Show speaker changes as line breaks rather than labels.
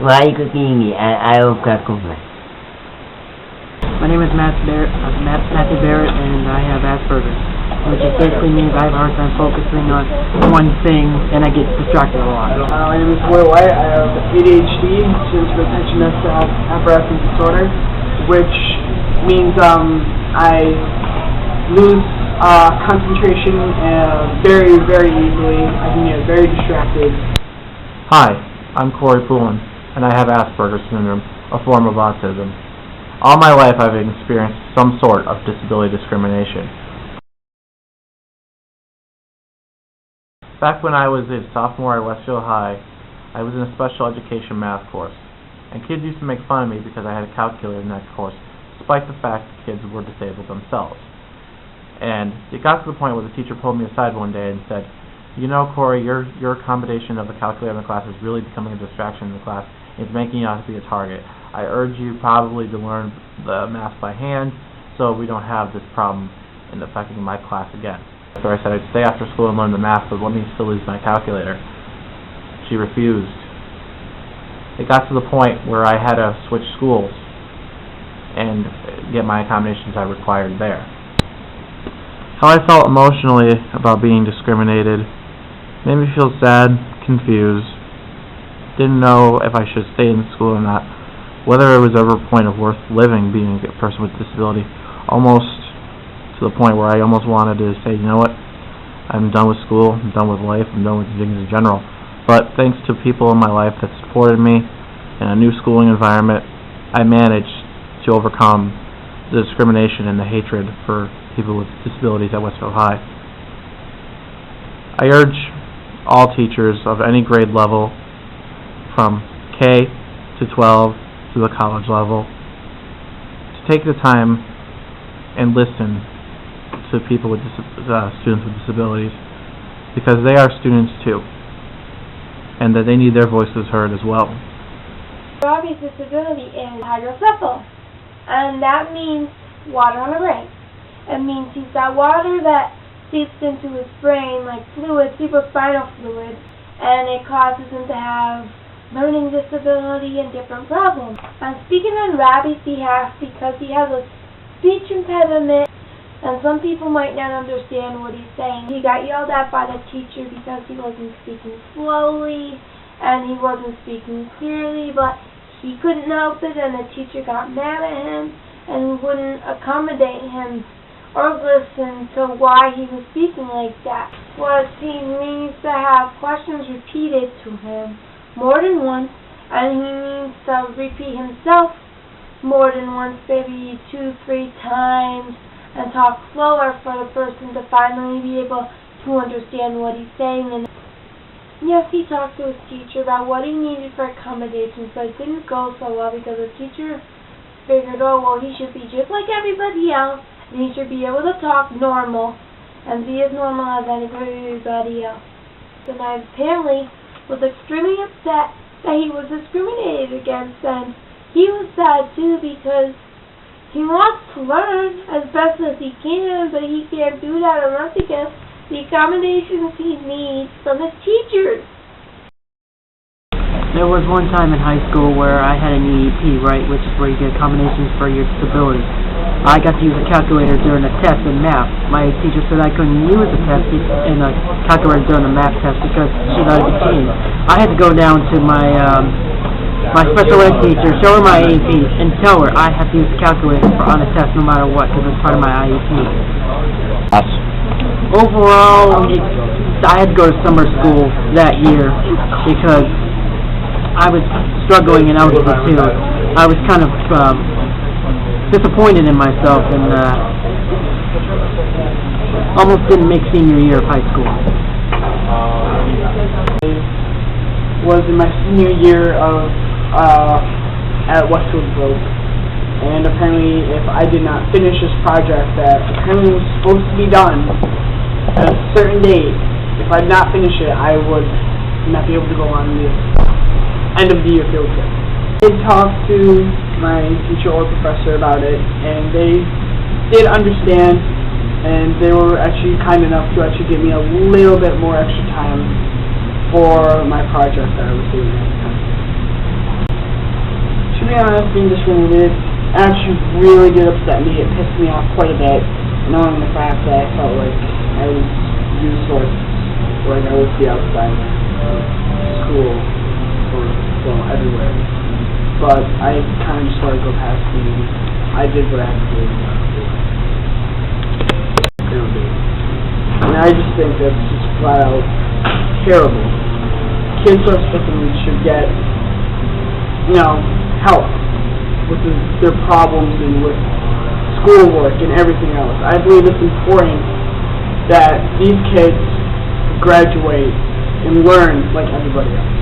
Waikiki Aokakuba.
My name is Matthew Barrett, and I have Asperger's, which basically means I have a hard time focusing on one thing, and I get distracted a lot.
My name is Will White. I have ADHD, attention deficit apparatus disorder, which means I lose concentration very, very easily. I can get very distracted.
Hi, I'm Corey Poulin, and I have Asperger's syndrome, a form of autism. All my life I've experienced some sort of disability discrimination. Back when I was a sophomore at Westfield High, I was in a special education math course, and kids used to make fun of me because I had a calculator in that course, despite the fact that kids were disabled themselves. And it got to the point where the teacher pulled me aside one day and said, "You know, Corey, your accommodation of the calculator in the class is really becoming a distraction in the class. It's making you out to be a target. I urge you probably to learn the math by hand so we don't have this problem in affecting my class again." So I said I'd stay after school and learn the math, but let me still use my calculator. She refused. It got to the point where I had to switch schools and get my accommodations I required there. How I felt emotionally about being discriminated made me feel sad, confused, didn't know if I should stay in school or not, whether it was ever a point of worth living being a person with disability, almost to the point where I almost wanted to say, you know what, I'm done with school, I'm done with life, I'm done with things in general. But thanks to people in my life that supported me in a new schooling environment, I managed to overcome the discrimination and the hatred for people with disabilities at Westfield High. I urge all teachers of any grade level, from K to 12 to the college level, to take the time and listen to people with students with disabilities, because they are students too, and that they need their voices heard as well.
Robbie's disability is hydrocephalus, and that means water on a brain. It means he's got water that seeps into his brain like fluid, cerebrospinal fluid, and it causes him to have learning disability and different problems. I'm speaking on Robbie's behalf because he has a speech impediment, and some people might not understand what he's saying. He got yelled at by the teacher because he wasn't speaking slowly, and he wasn't speaking clearly, but he couldn't help it, and the teacher got mad at him and wouldn't accommodate him or listen to why he was speaking like that. Plus, he needs to have questions repeated to him more than once, and he needs to repeat himself more than once, maybe 2-3 times, and talk slower for the person to finally be able to understand what he's saying. And yes, he talked to his teacher about what he needed for accommodations, but it didn't go so well because the teacher figured, oh, well, he should be just like everybody else, and he should be able to talk normal and be as normal as everybody else. And I apparently was extremely upset that he was discriminated against, and he was sad too because he wants to learn as best as he can, but he can't do that unless he gets the accommodations he needs from his teachers.
There was one time in high school where I had an EEP, right, which is where you get accommodations for your disability. I got to use a calculator during a test in math. My teacher said I couldn't use a test in a calculator during a math test because she thought it'd be cheating. I had to go down to my special ed teacher, show her my IEP, and tell her I have to use a calculator on a test no matter what because it's part of my IEP. Overall, I had to go to summer school that year because I was struggling in algebra too. I was kind of disappointed in myself and almost didn't make senior year of high school.
I was in my senior year of at Westfield Grove, and apparently if I did not finish this project that apparently was supposed to be done at a certain date, if I did not finish it, I would not be able to go on the end of the year field trip. I did talk to my teacher or professor about it, and they did understand, and they were actually kind enough to actually give me a little bit more extra time for my project that I was doing at the time. be honest, being discriminated actually really did upset me. It pissed me off quite a bit, knowing the fact that I felt like I was useless, like I was the outsider of school, or, well, everywhere. But I kind of just let it go past me. I did what I had to do. And I just think that's just flat out terrible. Kids who have special needs should get, help with their problems and with schoolwork and everything else. I believe it's important that these kids graduate and learn like everybody else.